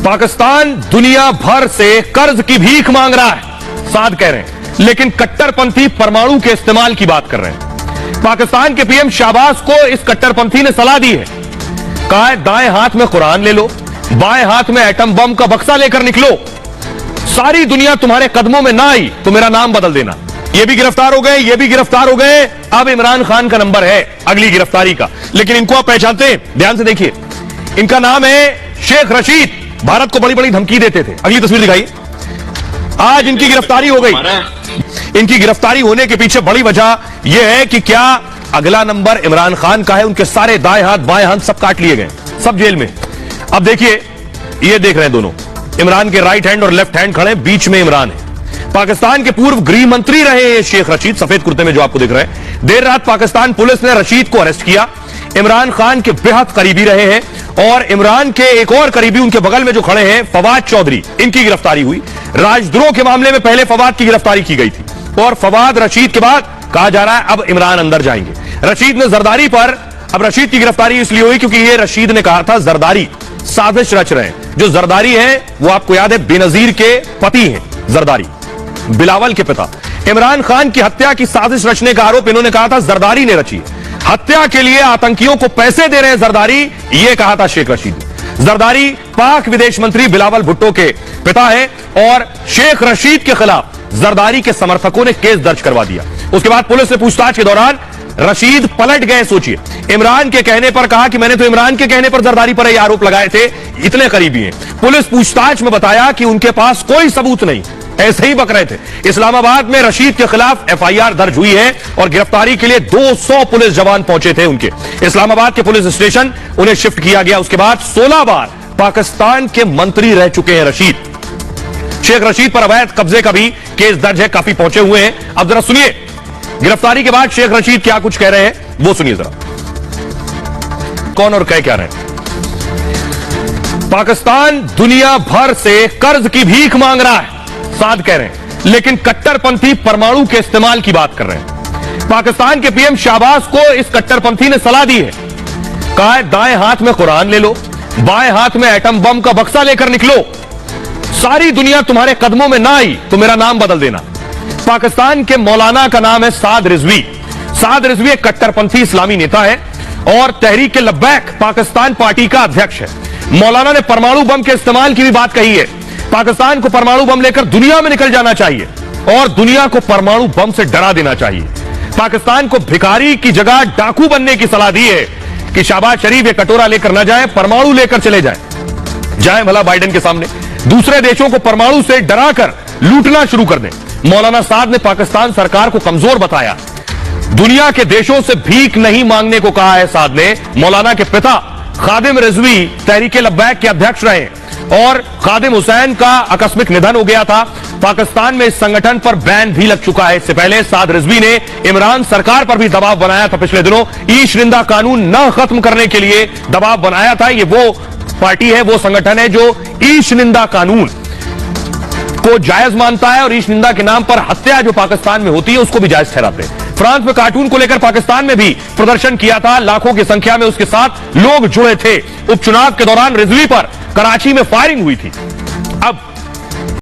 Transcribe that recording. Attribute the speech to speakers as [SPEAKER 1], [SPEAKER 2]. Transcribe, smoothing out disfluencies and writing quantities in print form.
[SPEAKER 1] पाकिस्तान दुनिया भर से कर्ज की भीख मांग रहा है, साद कह रहे हैं, लेकिन कट्टरपंथी परमाणु के इस्तेमाल की बात कर रहे हैं। पाकिस्तान के पीएम शाहबाज को इस कट्टरपंथी ने सलाह दी है, कहा है दाएं हाथ में कुरान ले लो, बाएं हाथ में एटम बम का बक्सा लेकर निकलो, सारी दुनिया तुम्हारे कदमों में ना आई तो मेरा नाम बदल देना। ये भी गिरफ्तार हो गए, ये भी गिरफ्तार हो गए। अब इमरान खान का नंबर है अगली गिरफ्तारी का, लेकिन इनको आप पहचानते हैं? ध्यान से देखिए, इनका नाम है शेख रशीद। भारत को बड़ी बड़ी धमकी देते थे। अगली तस्वीर दिखाइए। आज इनकी गिरफ्तारी हो गई। इनकी गिरफ्तारी होने के पीछे बड़ी वजह यह है कि क्या अगला नंबर इमरान खान का है। उनके सारे दाएं हाथ बाएं हाथ सब काट लिए गए, सब जेल में। अब देखिए, ये देख रहे हैं दोनों, इमरान के राइट हैंड और लेफ्ट हैंड खड़े, बीच में इमरान है। पाकिस्तान के पूर्व गृह मंत्री रहे हैं शेख रशीद, सफेद कुर्ते में जो आपको दिख रहे हैं। देर रात पाकिस्तान पुलिस ने रशीद को अरेस्ट किया। इमरान खान के बेहद करीबी रहे हैं और इमरान के एक और करीबी उनके बगल में जो खड़े हैं फवाद चौधरी, इनकी गिरफ्तारी हुई। राजद्रोह के मामले में पहले फवाद की गिरफ्तारी की गई थी और फवाद रशीद के बाद कहा जा रहा है अब इमरान अंदर जाएंगे। रशीद ने जरदारी पर, अब रशीद की गिरफ्तारी इसलिए हुई क्योंकि ये रशीद ने कहा था जरदारी साजिश रच रहे हैं। जो जरदारी है वो आपको याद है बेनजीर के पति हैं, जरदारी बिलावल के पिता। इमरान खान की हत्या की साजिश रचने का आरोप इन्होंने कहा था जरदारी ने रची। हत्या के लिए आतंकियों को पैसे दे रहे हैं जरदारी, यह कहा था शेख रशीद। जरदारी पाक विदेश मंत्री बिलावल भुट्टो के पिता है और शेख रशीद के खिलाफ जरदारी के समर्थकों ने केस दर्ज करवा दिया। उसके बाद पुलिस से पूछताछ के दौरान रशीद पलट गए। सोचिए, इमरान के कहने पर कहा कि मैंने तो इमरान के कहने पर जरदारी पर यह आरोप लगाए थे, इतने करीबी हैं। पुलिस पूछताछ में बताया कि उनके पास कोई सबूत नहीं, ऐसे ही बक रहे थे। इस्लामाबाद में रशीद के खिलाफ एफआईआर दर्ज हुई है और गिरफ्तारी के लिए 200 पुलिस जवान पहुंचे थे उनके। इस्लामाबाद के पुलिस स्टेशन उन्हें शिफ्ट किया गया। उसके बाद 16 बार पाकिस्तान के मंत्री रह चुके हैं रशीद। शेख रशीद पर अवैध कब्जे का भी केस दर्ज है, काफी पहुंचे हुए हैं। अब जरा सुनिए, गिरफ्तारी के बाद शेख रशीद क्या कुछ कह रहे हैं, वो सुनिए जरा। कौन और कह क्या रहे हैं? पाकिस्तान दुनिया भर से कर्ज की भीख मांग रहा है, साद कह रहे हैं, लेकिन कट्टरपंथी परमाणु के इस्तेमाल की बात कर रहे हैं। पाकिस्तान के पीएम शाहबाज को इस कट्टरपंथी ने सलाह दी है, कहा है दाएं हाथ में कुरान ले लो, बाएं हाथ में एटम बम का बक्सा लेकर निकलो, सारी दुनिया तुम्हारे कदमों में ना आई तो मेरा नाम बदल देना। पाकिस्तान के मौलाना का नाम है साद रिजवी। साद रिजवी एक कट्टरपंथी इस्लामी नेता है और तहरीक लब्बैक पाकिस्तान पार्टी का अध्यक्ष है। मौलाना ने परमाणु बम के इस्तेमाल की भी बात कही है। पाकिस्तान को परमाणु बम लेकर दुनिया में निकल जाना चाहिए और दुनिया को परमाणु बम से डरा देना चाहिए। पाकिस्तान को भिखारी की जगह डाकू बनने की सलाह दी है कि शाहबाज शरीफ ये कटोरा लेकर ना जाए, परमाणु लेकर चले जाए भला बाइडेन के सामने, दूसरे देशों को परमाणु से डराकर लूटना शुरू कर दें। मौलाना साद ने पाकिस्तान सरकार को कमजोर बताया। दुनिया के देशों से भीख नहीं मांगने को कहा है साद ने। मौलाना के पिता खादिम रिजवी तहरीक लब्बैक के अध्यक्ष रहे और खादिम हुसैन का आकस्मिक निधन हो गया था। पाकिस्तान में इस संगठन पर बैन भी लग चुका है। इससे पहले साद रिजवी ने इमरान सरकार पर भी दबाव बनाया था। पिछले दिनों ईशनिंदा कानून न खत्म करने के लिए दबाव बनाया था। ये वो पार्टी है, वो संगठन है जो ईशनिंदा कानून को जायज मानता है और ईशनिंदा के नाम पर हत्या जो पाकिस्तान में होती है उसको भी जायज ठहराते हैं। फ्रांस में कार्टून को लेकर पाकिस्तान में भी प्रदर्शन किया था, लाखों की संख्या में उसके साथ लोग जुड़े थे। उपचुनाव के दौरान रिजवी पर कराची में फायरिंग हुई थी।